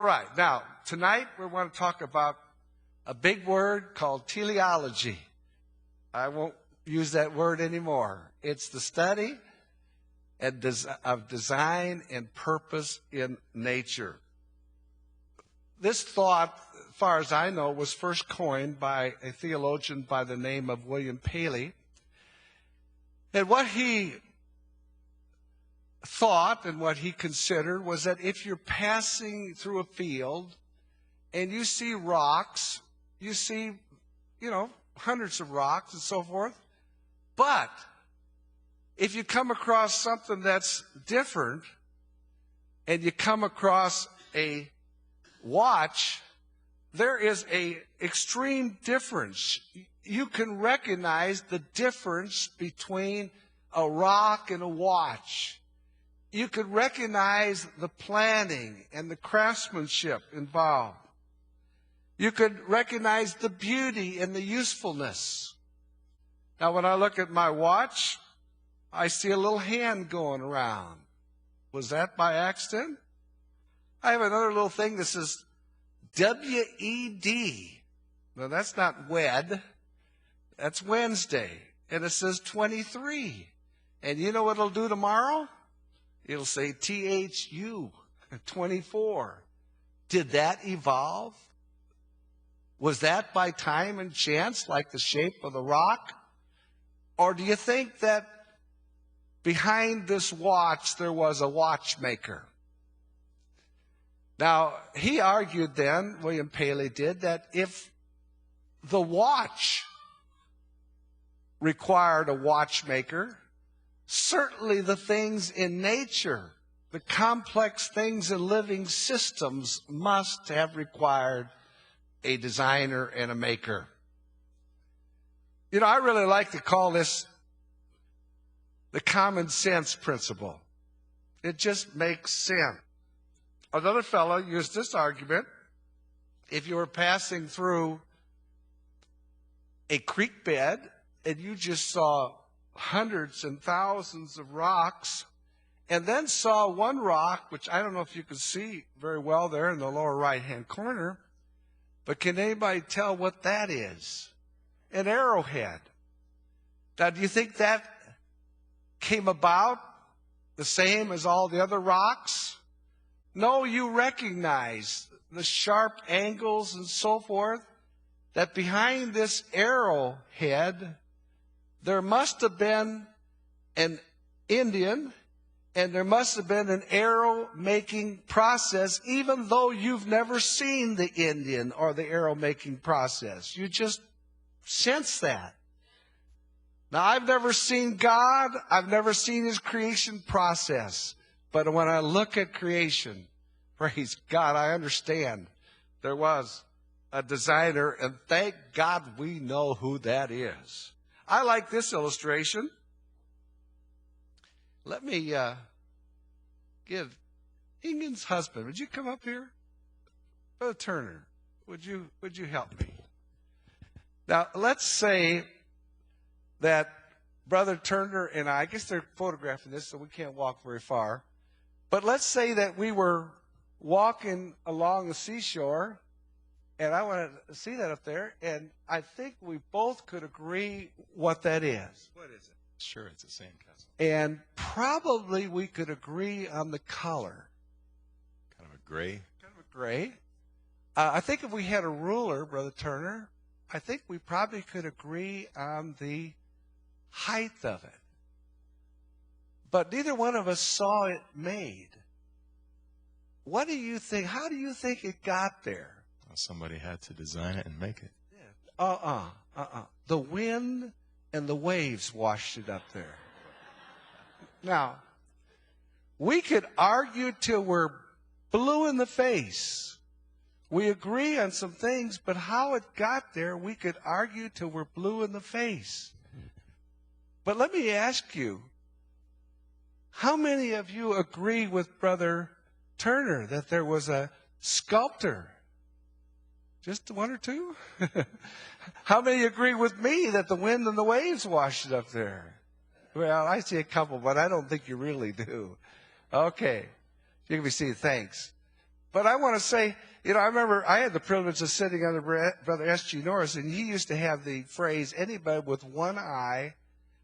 All right, now, tonight we want to talk about a big word called teleology. I won't use that word anymore. It's the study of design and purpose in nature. This thought, as far as I know, was first coined by a theologian by the name of William Paley. And what he thought and what he considered was that if you're passing through a field and you see rocks, you see, hundreds of rocks and so forth. But if you come across something that's different and you come across a watch, there is an extreme difference. You can recognize the difference between a rock and a watch. You could recognize the planning and the craftsmanship involved. You could recognize the beauty and the usefulness. Now, when I look at my watch, I see a little hand going around. Was that by accident? I have another little thing that says W-E-D. Now, that's not wed. That's Wednesday. And it says 23. And you know what it'll do tomorrow? It'll say T-H-U, 24. Did that evolve? Was that by time and chance, like the shape of the rock? Or do you think that behind this watch there was a watchmaker? Now, he argued then, William Paley did, that if the watch required a watchmaker, certainly the things in nature, the complex things in living systems must have required a designer and a maker. I really like to call this the common sense principle. It just makes sense. Another fellow used this argument. If you were passing through a creek bed and you just saw hundreds and thousands of rocks, and then saw one rock, which I don't know if you can see very well there in the lower right-hand corner, but can anybody tell what that is? An arrowhead. Now, do you think that came about the same as all the other rocks? No, you recognize the sharp angles and so forth, that behind this arrowhead there must have been an Indian, and there must have been an arrow-making process, even though you've never seen the Indian or the arrow-making process. You just sense that. Now, I've never seen God. I've never seen His creation process. But when I look at creation, praise God, I understand there was a designer, and thank God we know who that is. I like this illustration. Let me give Ingen's husband. Would you come up here? Brother Turner, would you help me? Now, let's say that Brother Turner and I guess they're photographing this, so we can't walk very far. But let's say that we were walking along the seashore, and I want to see that up there, and I think we both could agree what that is. What is it? Sure, it's a sandcastle. And probably we could agree on the color. Kind of a gray? Kind of a gray. I think if we had a ruler, Brother Turner, I think we probably could agree on the height of it. But neither one of us saw it made. What do you think? How do you think it got there? Well, somebody had to design it and make it. The wind and the waves washed it up there. Now, we could argue till we're blue in the face. We agree on some things, but how it got there, we could argue till we're blue in the face. But let me ask you, how many of you agree with Brother Turner that there was a sculptor? Just one or two? How many agree with me that the wind and the waves washed it up there? Well, I see a couple, but I don't think you really do. Okay. You can be seated. Thanks. But I want to say, I remember I had the privilege of sitting under Brother S.G. Norris, and he used to have the phrase, anybody with one eye,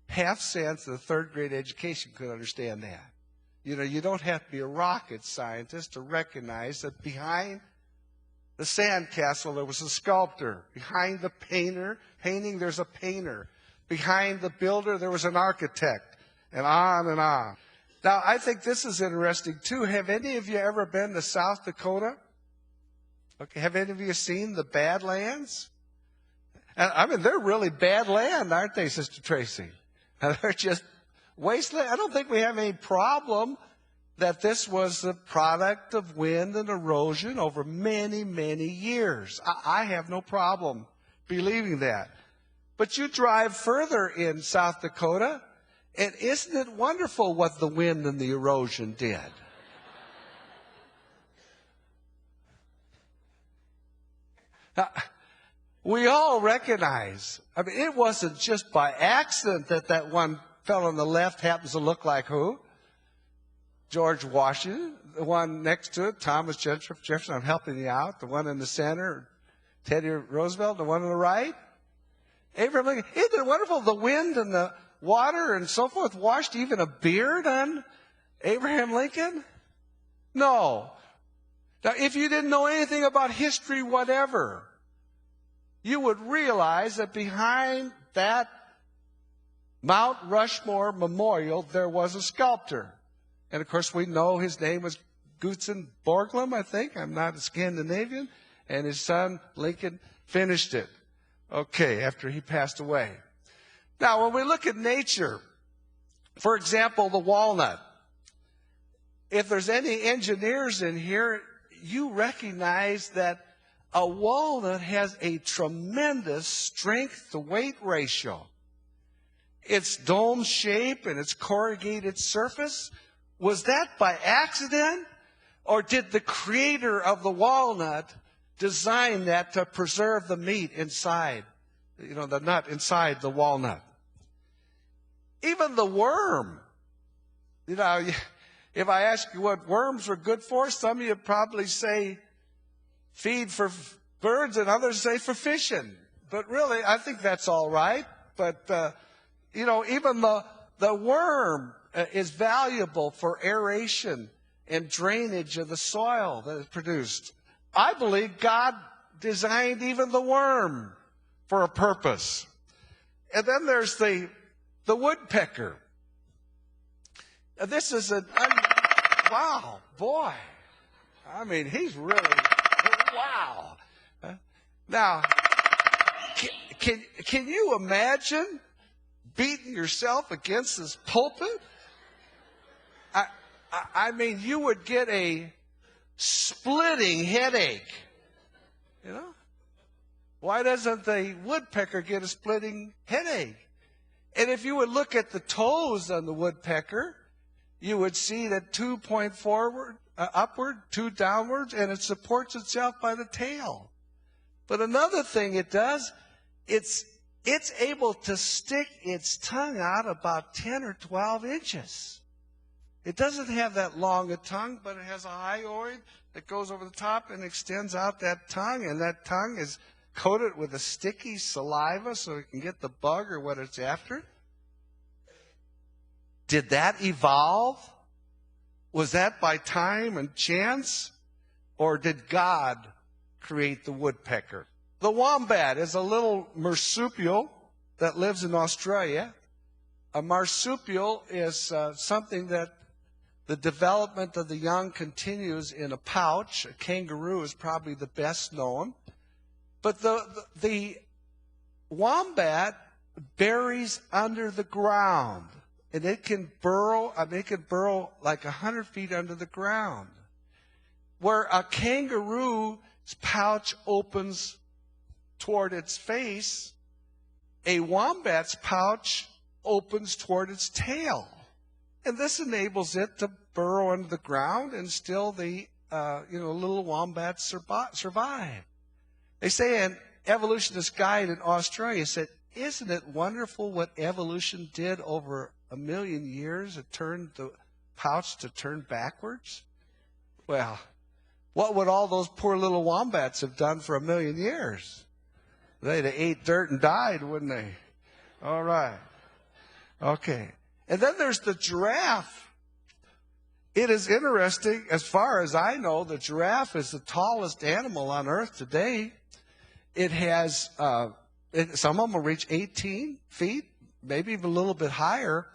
half sense, and a third grade education could understand that. You don't have to be a rocket scientist to recognize that behind the Sandcastle, there was a sculptor. Behind the painting, there's a painter. Behind the builder, there was an architect, and on and on. Now, I think this is interesting, too. Have any of you ever been to South Dakota? Okay, have any of you seen the Badlands? I mean, they're really bad land, aren't they, Sister Tracy? They're just wasteland. I don't think we have any problem that this was the product of wind and erosion over many, many years. I have no problem believing that. But you drive further in South Dakota, and isn't it wonderful what the wind and the erosion did? Now, we all recognize, I mean, it wasn't just by accident that one fellow on the left happens to look like who? George Washington. The one next to it, Thomas Jefferson, I'm helping you out. The one in the center, Teddy Roosevelt. The one on the right, Abraham Lincoln. Isn't it wonderful? The wind and the water and so forth washed even a beard on Abraham Lincoln? No. Now, if you didn't know anything about history, whatever, you would realize that behind that Mount Rushmore memorial, there was a sculptor. And, of course, we know his name was Gutzen Borglum, I think. I'm not a Scandinavian. And his son, Lincoln, finished it. Okay, after he passed away. Now, when we look at nature, for example, the walnut, if there's any engineers in here, you recognize that a walnut has a tremendous strength-to-weight ratio. Its dome shape and its corrugated surface, was that by accident? Or did the creator of the walnut design that to preserve the meat inside, the nut inside the walnut? Even the worm. If I ask you what worms are good for, some of you probably say feed for birds and others say for fishing. But really, I think that's all right. But, even the worm is valuable for aeration and drainage of the soil that is produced. I believe God designed even the worm for a purpose. And then there's the woodpecker. This is wow, boy. I mean, he's really, wow. Now, can you imagine beating yourself against this pulpit? I mean, you would get a splitting headache. Why doesn't the woodpecker get a splitting headache? And if you would look at the toes on the woodpecker, you would see that 2 point forward, upward, 2 downwards, and it supports itself by the tail. But another thing it does, it's able to stick its tongue out about 10 or 12 inches. It doesn't have that long a tongue, but it has a hyoid that goes over the top and extends out that tongue, and that tongue is coated with a sticky saliva so it can get the bug or what it's after. Did that evolve? Was that by time and chance? Or did God create the woodpecker? The wombat is a little marsupial that lives in Australia. A marsupial is something that the development of the young continues in a pouch. A kangaroo is probably the best known. But the wombat buries under the ground. And it can burrow, like 100 feet under the ground. Where a kangaroo's pouch opens toward its face, a wombat's pouch opens toward its tail. And this enables it to burrow under the ground and still the little wombats survive. They say an evolutionist guide in Australia said, isn't it wonderful what evolution did over 1 million years? It turned the pouch to turn backwards. Well, What would all those poor little wombats have done for 1,000,000 years? They'd have ate dirt and died, wouldn't they? All right. Okay. And then there's the giraffe. It is interesting, as far as I know, the giraffe is the tallest animal on earth today. It has, some of them will reach 18 feet, maybe even a little bit higher.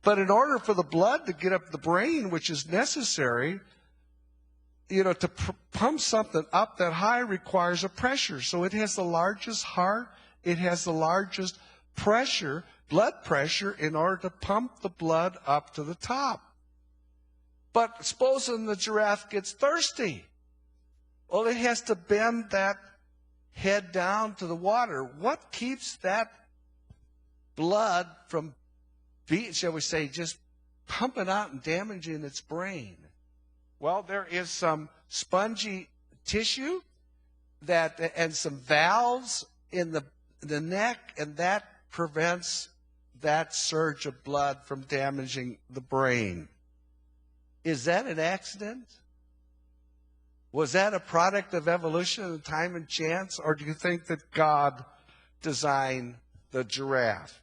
But in order for the blood to get up the brain, which is necessary, to pump something up that high requires a pressure. So it has the largest heart. It has the largest pressure, blood pressure, in order to pump the blood up to the top. But supposing the giraffe gets thirsty, well, it has to bend that head down to the water. What keeps that blood from shall we say, just pumping out and damaging its brain? Well, there is some spongy tissue and some valves in the neck, and that prevents that surge of blood from damaging the brain. Is that an accident? Was that a product of evolution and time and chance, or do you think that God designed the giraffe?